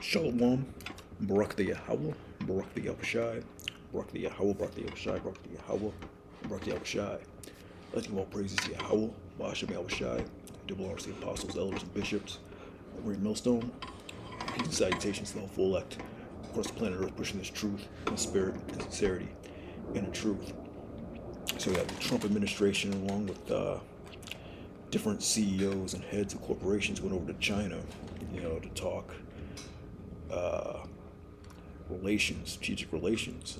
Shalom, Barak the Yahweh, Barak the Yahushai, Barak the Yahweh, Barak the Yahushai, Barak the Yahweh, Barak the Yahushai. Let's give all praises to Yahweh, Ba'ashem Yahushai, double honors to the apostles, elders, and bishops, Great Millstone. Peace and salutations to the full elect across the planet Earth, pushing this truth and spirit and sincerity and the truth. So we have the Trump administration, along with different CEOs and heads of corporations, went over to China, to talk relations, strategic relations,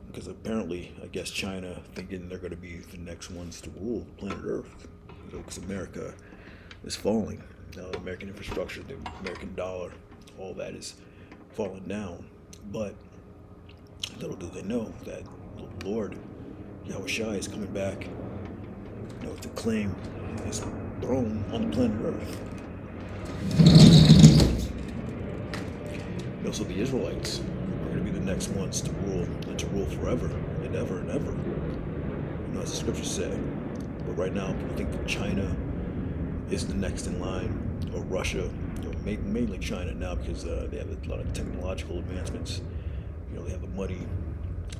because apparently, I guess China thinking they're going to be the next ones to rule planet Earth, because America is falling. The American infrastructure, the American dollar, all that is falling down. But little do they know that the Lord Yahushua is coming back, to claim his throne on the planet Earth. So the Israelites are going to be the next ones to rule, and to rule forever and ever and ever, as the scriptures say. But right now, people think that China is the next in line, or Russia, mainly China now, because they have a lot of technological advancements. They have the money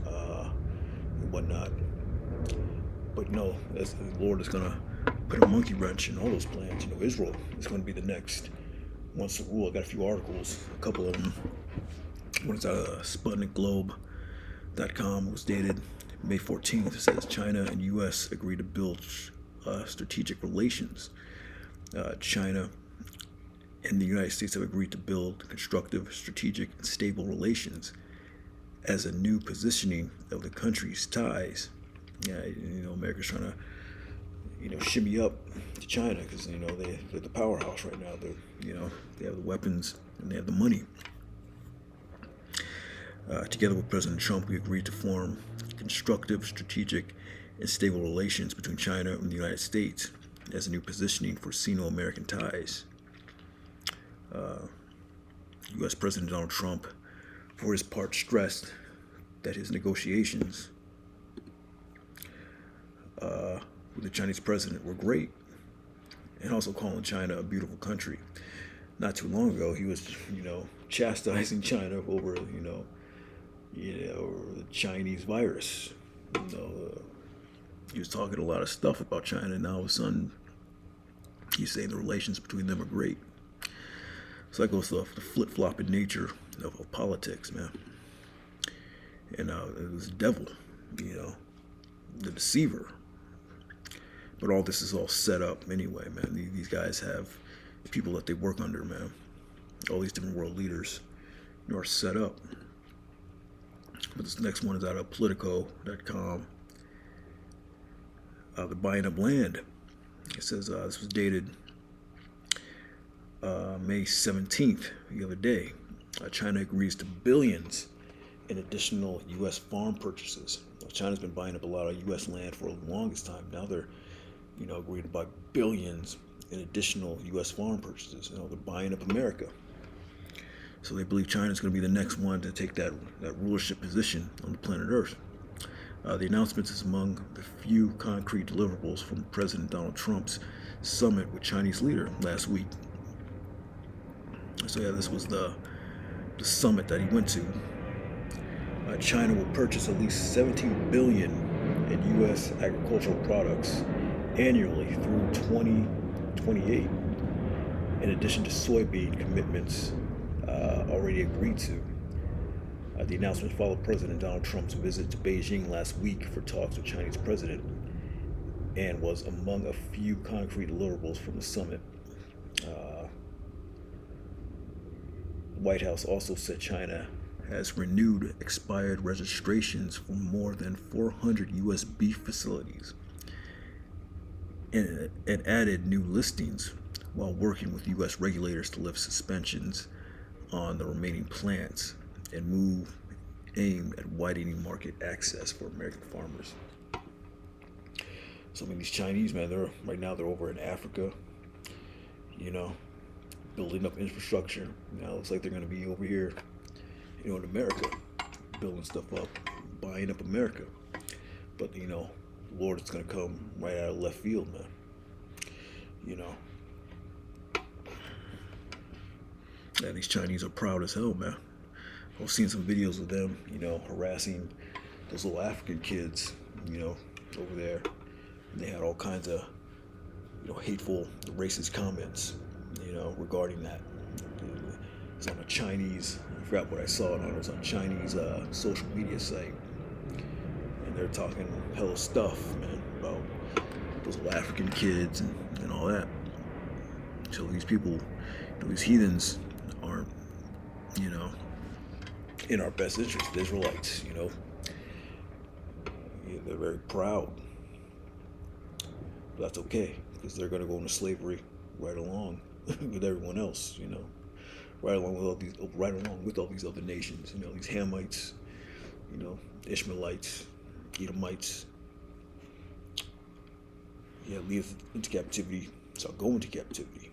and whatnot. But no, as the Lord is going to put a monkey wrench in all those plans. Israel is going to be the next ones to rule. I got a few articles, a couple of them. One is out of SputnikGlobe.com. It was dated May 14th. It says China and U.S. agree to build strategic relations. China and the United States have agreed to build constructive, strategic, and stable relations as a new positioning of the country's ties. America's trying to, shimmy up to China because, they're the powerhouse right now. They have the weapons and they have the money. Together with President Trump, we agreed to form constructive, strategic, and stable relations between China and the United States as a new positioning for Sino-American ties. U.S. President Donald Trump, for his part, stressed that his negotiations with the Chinese president were great, and also calling China a beautiful country. Not too long ago, he was, chastising China over, the Chinese virus. He was talking a lot of stuff about China, and now all of a sudden, he's saying the relations between them are great. So that goes to the flip-flopping nature of politics, man. And it was the devil, the deceiver. But all this is all set up anyway, man. These guys have people that they work under, man. All these different world leaders are set up. But this next one is out of Politico.com. They're buying up land. It says this was dated May 17th, the other day. China agrees to billions in additional U.S. farm purchases. China's been buying up a lot of U.S. land for the longest time. Now they're, agreeing to buy billions in additional U.S. farm purchases. They're buying up America. So they believe China's going to be the next one to take that rulership position on the planet Earth. The announcement is among the few concrete deliverables from President Donald Trump's summit with Chinese leader last week. So this was the summit that he went to. China will purchase at least $17 billion in U.S. agricultural products annually through 2028, in addition to soybean commitments already agreed to. The announcement followed President Donald Trump's visit to Beijing last week for talks with Chinese president, and was among a few concrete deliverables from the summit. The White House also said China has renewed expired registrations for more than 400 U.S. beef facilities and added new listings while working with U.S. regulators to lift suspensions on the remaining plants and move aimed at widening market access for American farmers. So, these Chinese, man, they're over in Africa, building up infrastructure. Now it looks like they're going to be over here, in America, building stuff up, buying up America. But, the Lord is going to come right out of left field, man. And these Chinese are proud as hell, man. I was seeing some videos of them, harassing those little African kids, over there. And they had all kinds of, hateful, racist comments, regarding that. It's on a Chinese, I forgot what I saw it on. It was on a Chinese social media site. And they're talking hella stuff, man, about those little African kids and all that. So these people, these heathens aren't, in our best interest. The Israelites, they're very proud. But that's okay, because they're going to go into slavery right along with everyone else, right along with all these other nations, these Hamites, Ishmaelites, Edomites. Leave into captivity, so go into captivity.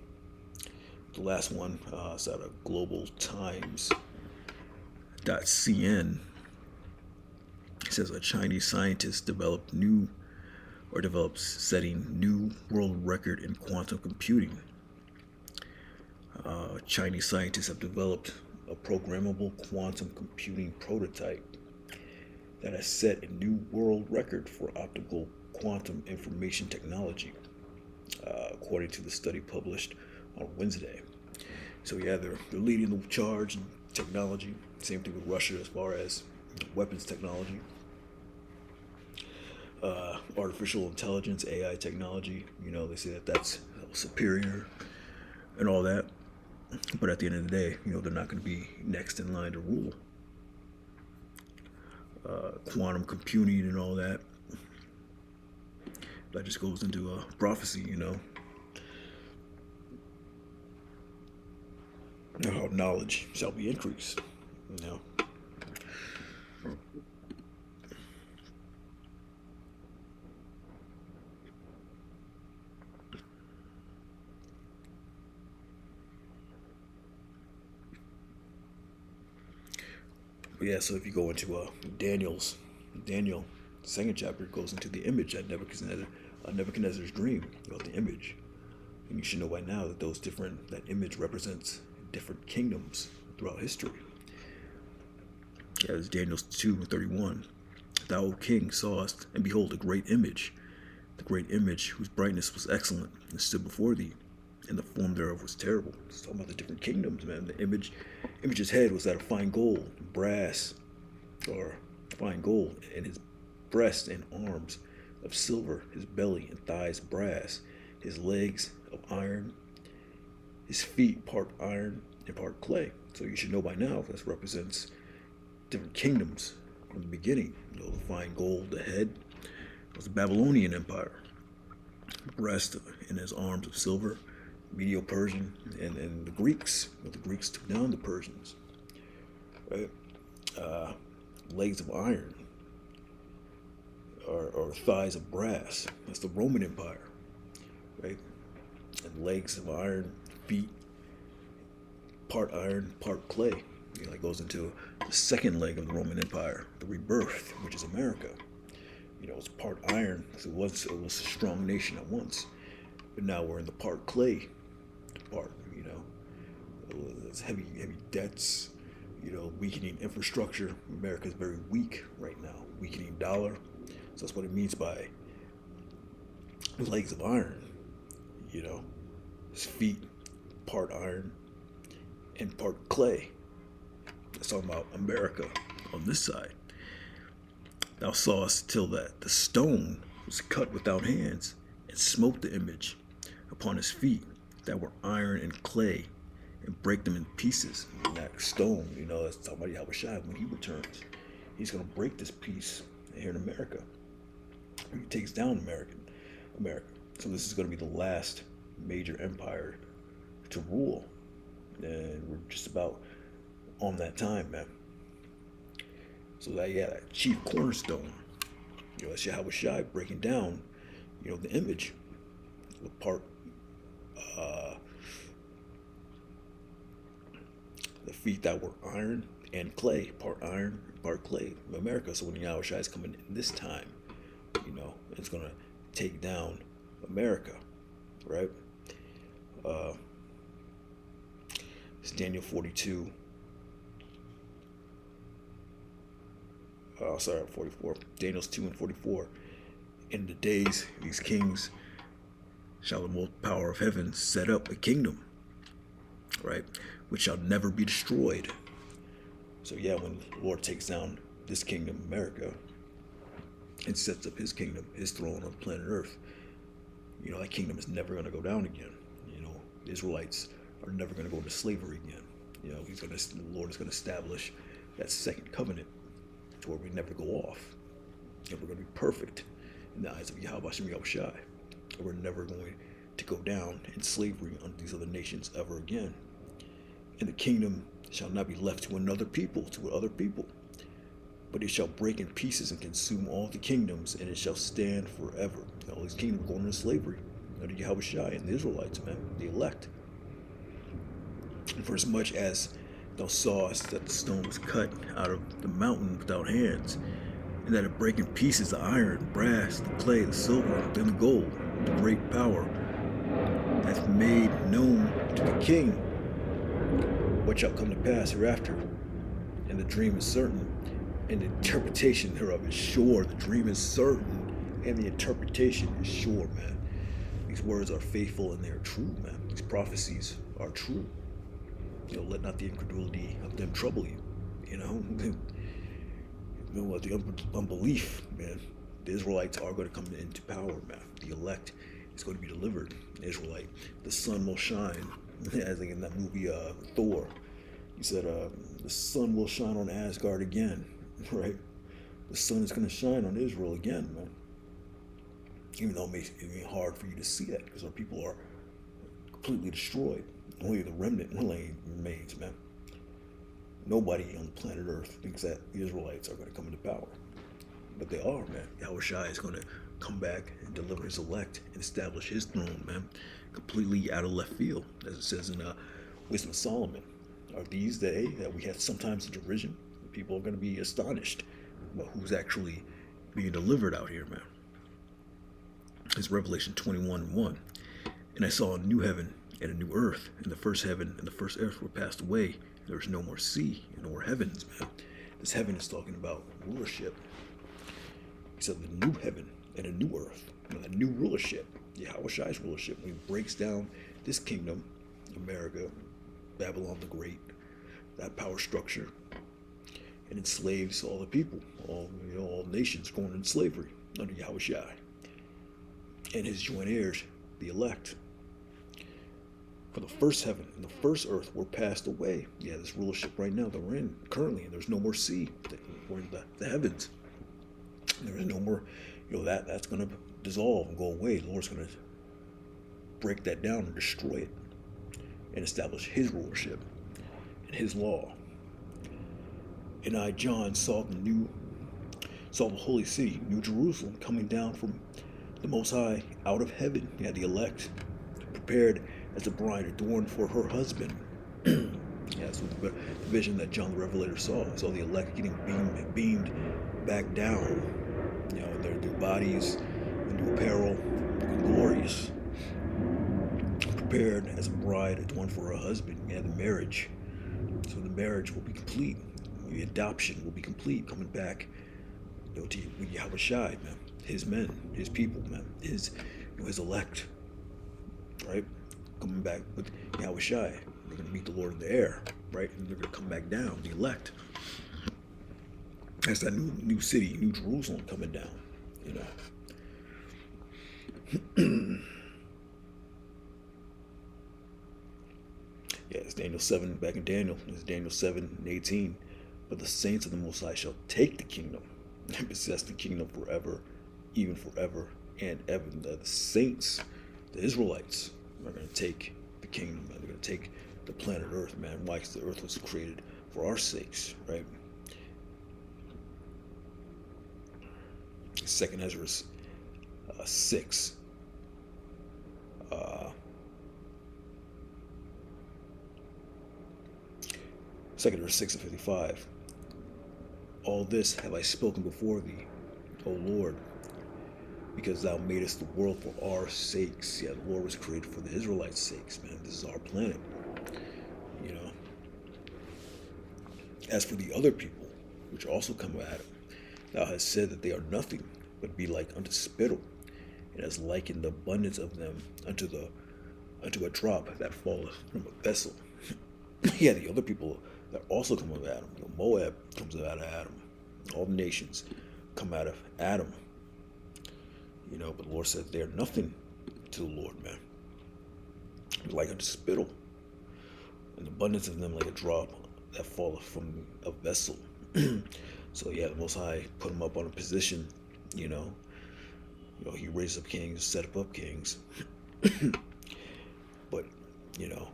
The last one is out of Global Times.cn. It says a Chinese scientist develops setting new world record in quantum computing. Chinese scientists have developed a programmable quantum computing prototype that has set a new world record for optical quantum information technology, according to the study published on Wednesday. So they're leading the charge in technology. Same thing with Russia as far as weapons technology, artificial intelligence, AI technology. They say that's superior and all that. But at the end of the day, they're not going to be next in line to rule. Quantum computing and all that. That just goes into a prophecy, how knowledge shall be increased, But so if you go into Daniel, the second chapter goes into the image at Nebuchadnezzar's dream about the image. And you should know by now that that image represents different kingdoms throughout history. It's Daniel 2:31. Thou, O king, sawest, and behold, a great image, the great image whose brightness was excellent, and stood before thee, and the form thereof was terrible. It's talking about the different kingdoms, man. The image's head was that of fine gold, brass, or fine gold, and his breast and arms of silver, his belly and thighs brass, his legs of iron, his feet part iron and part clay. So you should know by now this represents different kingdoms from the beginning. The fine gold, the head was the Babylonian Empire, breast and his arms of silver, Medo-Persian, and the Greeks. The Greeks took down the Persians, right? Legs of iron, or thighs of brass. That's the Roman Empire, right? And legs of iron, feet, part iron, part clay. It goes into the second leg of the Roman Empire, the rebirth, which is America. It's part iron, so it was a strong nation at once. But now we're in the part clay part, It's heavy debts, weakening infrastructure. America is very weak right now, weakening dollar. So that's what it means by legs of iron, his feet, part iron and part clay. That's talking about America on this side. Thou sawest till that the stone was cut without hands, and smote the image upon his feet that were iron and clay, and break them in pieces. And that stone, that's talking about Yahweh Shai when he returns. He's going to break this piece here in America. He takes down America. So this is going to be the last major empire to rule. And we're just about on that time, man. So that chief cornerstone, that's Yahweh Shai breaking down, the image, the part, the feet that were iron and clay, part iron, part clay, America. So when Yahweh Shai is coming in this time, it's going to take down America, right? It's Daniel 42. Oh, sorry, 44. Daniel's 2 and 44. In the days, these kings shall the most power of heaven set up a kingdom, right, which shall never be destroyed. So yeah, when the Lord takes down this kingdom, America, and sets up his kingdom, his throne on planet Earth, that kingdom is never going to go down again. The Israelites are never going to go into slavery again. The Lord is going to establish that second covenant to where we never go off. And we're going to be perfect in the eyes of Yahweh Hashem Yahushai. And we're never going to go down in slavery under these other nations ever again. And the kingdom shall not be left to other people, but it shall break in pieces and consume all the kingdoms, and it shall stand forever. All these kingdoms going into slavery under Yahushai and the Israelites, man, the elect. And for as much as thou sawest that the stone was cut out of the mountain without hands, and that it brake in pieces the iron, brass, the clay, the silver, and the gold, the great power hath made known to the king what shall come to pass hereafter. And the dream is certain, and the interpretation thereof is sure. The dream is certain, and the interpretation is sure, man. These words are faithful and they are true, man. These prophecies are true. Let not the incredulity of them trouble you. The unbelief, man. The Israelites are going to come into power, man. The elect is going to be delivered. The Israelite, the sun will shine. As like in that movie Thor, he said, the sun will shine on Asgard again, right? The sun is going to shine on Israel again, man. Even though it makes it hard for you to see that because our people are completely destroyed. Only the remnant remains, man. Nobody on the planet Earth thinks that the Israelites are going to come into power. But they are, man. Yahushua is going to come back and deliver his elect and establish his throne, man. Completely out of left field, as it says in Wisdom of Solomon. Are these they that we have sometimes in derision? People are going to be astonished about who's actually being delivered out here, man. It's Revelation 21:1. And I saw a new heaven and a new earth, and the first heaven and the first earth were passed away. There was no more sea and no more heavens, man. This heaven is talking about rulership. He said the new heaven and a new earth, a new rulership. Yahushai's rulership. When he breaks down this kingdom, America, Babylon the Great, that power structure, and enslaves all the people, all nations going into slavery under Yahushai. And his joint heirs, the elect. For the first heaven and the first earth were passed away. Yeah, this rulership right now that we're in currently, and there's no more sea. We're in the heavens. There is no more, that's going to dissolve and go away. The Lord's going to break that down and destroy it and establish his rulership and his law. And I, John, saw the holy city, New Jerusalem, coming down from the Most High out of heaven. Yeah, the elect, prepared as a bride adorned for her husband. Yeah, so the vision that John the Revelator saw. Saw the elect getting beamed back down. Their bodies, their new apparel, looking glorious. Prepared as a bride adorned for her husband. Yeah, the marriage. So the marriage will be complete. The adoption will be complete. Coming back, to Yahushai, man. His men, his people, man. His elect. Right? Coming back with Yahushai. They're going to meet the Lord in the air, right? And they're going to come back down, the elect. That's that new city, New Jerusalem coming down, Yeah, it's Daniel 7, back in Daniel. It's Daniel 7:18. But the saints of the Most High shall take the kingdom and possess the kingdom forever, even forever and ever. The saints, the Israelites, are going to take the kingdom, man. They're going to take the planet Earth, man. Why? Because the earth was created for our sakes, right? Second Ezra 6. Second Ezra 6:55. All this have I spoken before thee, O Lord, because thou madest the world for our sakes. Yeah, the world was created for the Israelites' sakes, man. This is our planet. You know, as for the other people, which also come of Adam, thou hast said that they are nothing, but be like unto spittle, and hast likened the abundance of them unto a drop that falleth from a vessel. Yeah, the other people that also come of Adam. Moab comes out of Adam. All the nations come out of Adam. But the Lord said they are nothing to the Lord, man. Like unto spittle, and the abundance of them like a drop that falleth from a vessel. So yeah, the Most High put him up on a position. You know, he raised up kings, set up kings. But you know,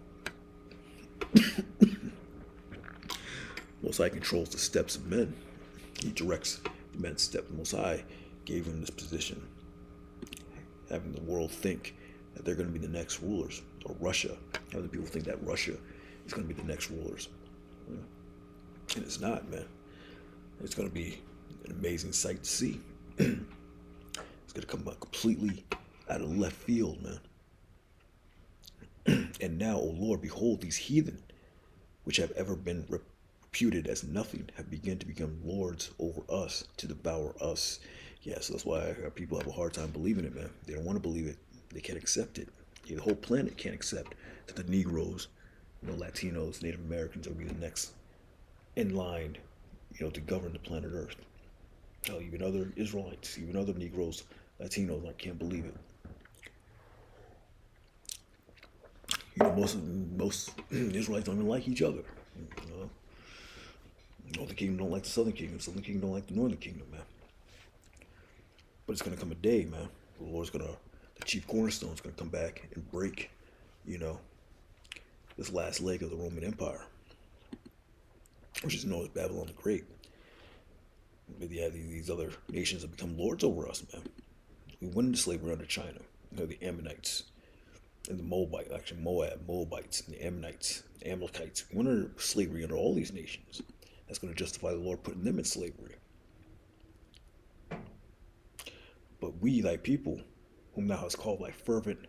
Most High controls the steps of men. He directs the men's steps. Most High gave him this position, having the world think that they're going to be the next rulers, or Russia, having people think that Russia is going to be the next rulers. And it's not, man. It's going to be an amazing sight to see. It's going to come out completely out of left field, man. And now, O Lord, behold, these heathen, which have ever been reputed as nothing, have begun to become lords over us, to devour us. Yeah, so that's why people have a hard time believing it, man. They don't want to believe it. They can't accept it. The whole planet can't accept that the Negroes, Latinos, Native Americans will be the next in line, to govern the planet Earth. Hell, even other Israelites, even other Negroes, Latinos, I can't believe it. Most Israelites don't even like each other. Northern Kingdom don't like the Southern Kingdom. Southern Kingdom don't like the Northern Kingdom, man. But it's gonna come a day, man. The chief cornerstone is gonna come back and break, this last leg of the Roman Empire, which is known as Babylon the Great. But yeah, these other nations have become lords over us, man. We went into slavery under China. The Ammonites and the Moabites, actually Moabites, and the Ammonites, the Amalekites. We went under slavery under all these nations. That's going to justify the Lord putting them in slavery. But we, thy people, whom thou hast called thy fervent,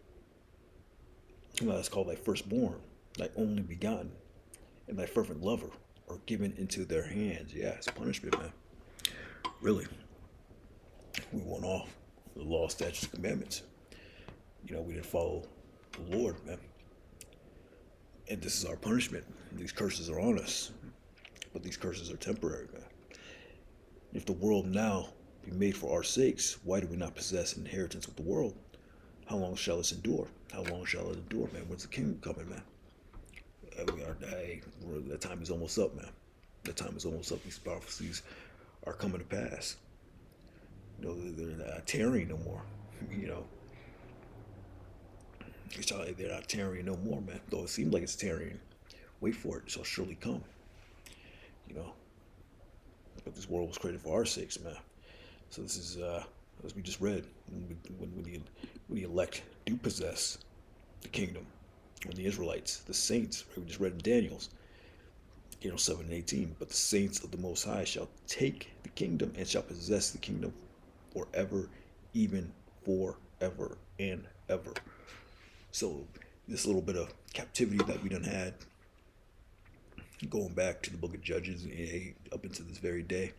whom thou hast called thy firstborn, thy only begotten, and thy fervent lover, are given into their hands. Yeah, it's punishment, man. Really. We went off the law, statutes, and commandments. We didn't follow the Lord, man. And this is our punishment. These curses are on us. But these curses are temporary, man. If the world now be made for our sakes, why do we not possess an inheritance with the world? How long shall this endure? How long shall it endure, man? When's the kingdom coming, man? The time is almost up, man. The time is almost up. These prophecies are coming to pass. They're not tarrying no more. They're not tarrying no more, man. Though it seems like it's tarrying. Wait for it. It shall surely come. But this world was created for our sakes, man. So this is, as we just read, when the elect do possess the kingdom, when the Israelites, the saints, we just read in Daniel's, 7 and 18, but the saints of the Most High shall take the kingdom and shall possess the kingdom forever, even forever and ever. So this little bit of captivity that we done had, going back to the book of Judges, up into this very day,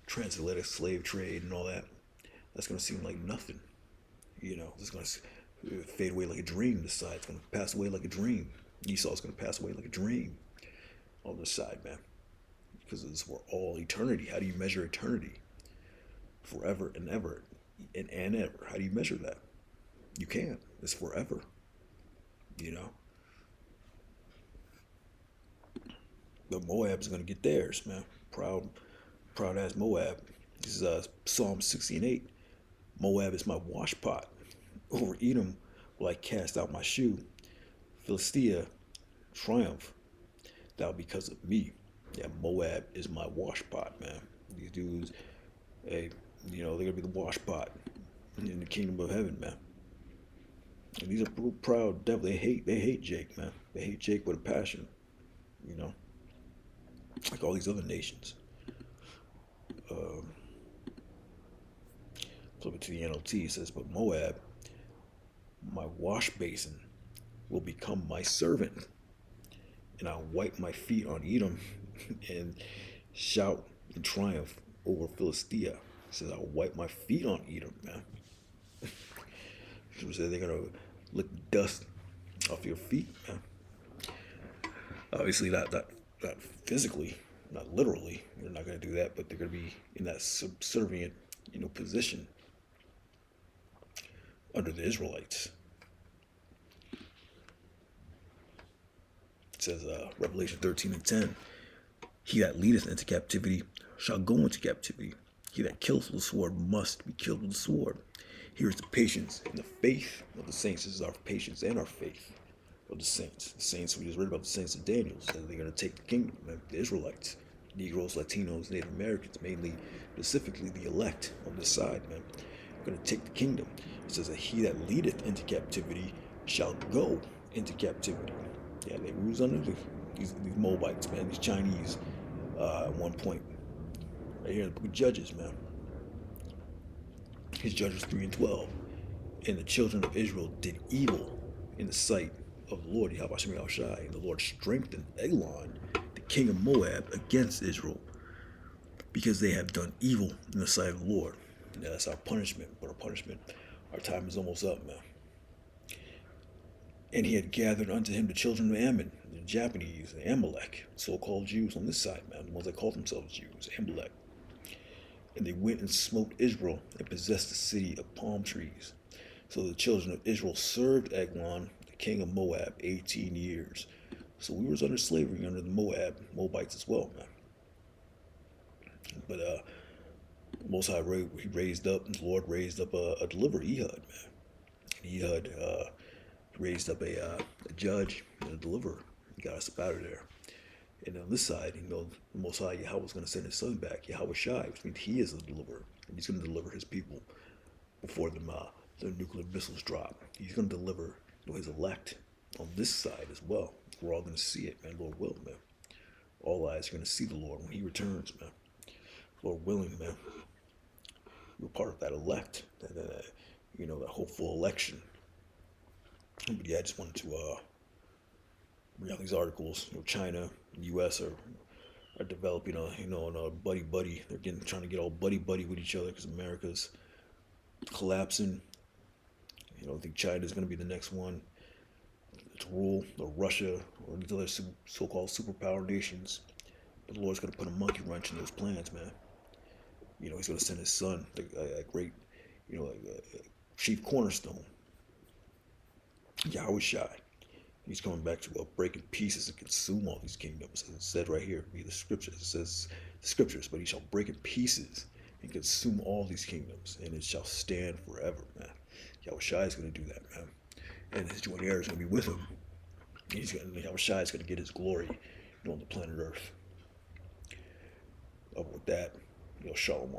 transatlantic slave trade and all that, that's going to seem like nothing. It's going to fade away like a dream. This side, it's going to pass away like a dream. Esau's going to pass away like a dream on this side, man. Because it's for all eternity. How do you measure eternity? Forever and ever and ever. How do you measure that? You can't. It's forever. But Moab's going to get theirs, man. Proud as Moab. This is Psalm 68. Moab is my washpot. Over Edom will I cast out my shoe. Philistia, triumph, thou because of me. Yeah, Moab is my washpot, man. These dudes, they're gonna be the washpot in the kingdom of heaven, man. And these are proud devil. They hate Jake, man. They hate Jake with a passion, like all these other nations. Flip it to the NLT. It says, but Moab, my wash basin, will become my servant. and I'll wipe my feet on Edom and shout in triumph over Philistia. He says, I'll wipe my feet on Edom, man. He said they're gonna lick dust off your feet, man. Obviously not physically, not literally. They're not gonna do that, but they're gonna be in that subservient, position under the Israelites. It says Revelation 13:10, he that leadeth into captivity shall go into captivity. He that killeth with the sword must be killed with the sword. Here is the patience and the faith of the saints. This is our patience and our faith of the saints. The saints, we just read about the saints of Daniel, said they're going to take the kingdom, man. The Israelites, Negroes, Latinos, Native Americans, mainly, specifically the elect on this side, man. We're going to take the kingdom. It says that he that leadeth into captivity shall go into captivity. Yeah, they was under these Moabites, man, these Chinese at one point. Right here in the book of Judges, man. His Judges 3:12. And the children of Israel did evil in the sight of the Lord, Yahweh Shem Yahushai. And the Lord strengthened Eglon, the king of Moab, against Israel, because they have done evil in the sight of the Lord. Now that's our punishment, but our time is almost up, man. And he had gathered unto him the children of Ammon, the Japanese, the Amalek, so-called Jews on this side, man, the ones that call themselves Jews, Amalek. And they went and smote Israel and possessed the city of palm trees. So the children of Israel served Eglon, the king of Moab, 18 years. So we was under slavery under the Moabites as well, man. But Most High, he raised up, the Lord raised up a deliverer, Ehud, man. And Ehud raised up a judge and a deliverer. He got us up out of there. And on this side, the Most High Yahweh was going to send his son back, Yahweh Shai, which means he is the deliverer. And he's going to deliver his people before the nuclear missiles drop. He's going to deliver his elect on this side as well. We're all going to see it, man, Lord willing, man. All eyes are going to see the Lord when he returns, man. Lord willing, man. We're part of that elect, that hopeful election. But yeah, I just wanted to read out these articles. China and U.S. are developing a buddy. They're trying to get all buddy with each other because America's collapsing. I think China is going to be the next one to rule, or Russia, or these other so-called superpower nations. But the Lord's going to put a monkey wrench in those plans, man. He's going to send his son, a great, chief cornerstone, Yahweh Shai. He's coming back to break in pieces and consume all these kingdoms. As it said right here, read the scriptures. It says the scriptures, but he shall break in pieces and consume all these kingdoms, and it shall stand forever, man. Yahweh Shai is going to do that, man. And his joint heir is going to be with him. Yahweh Shai is going to get his glory, on the planet Earth. With that, shalom.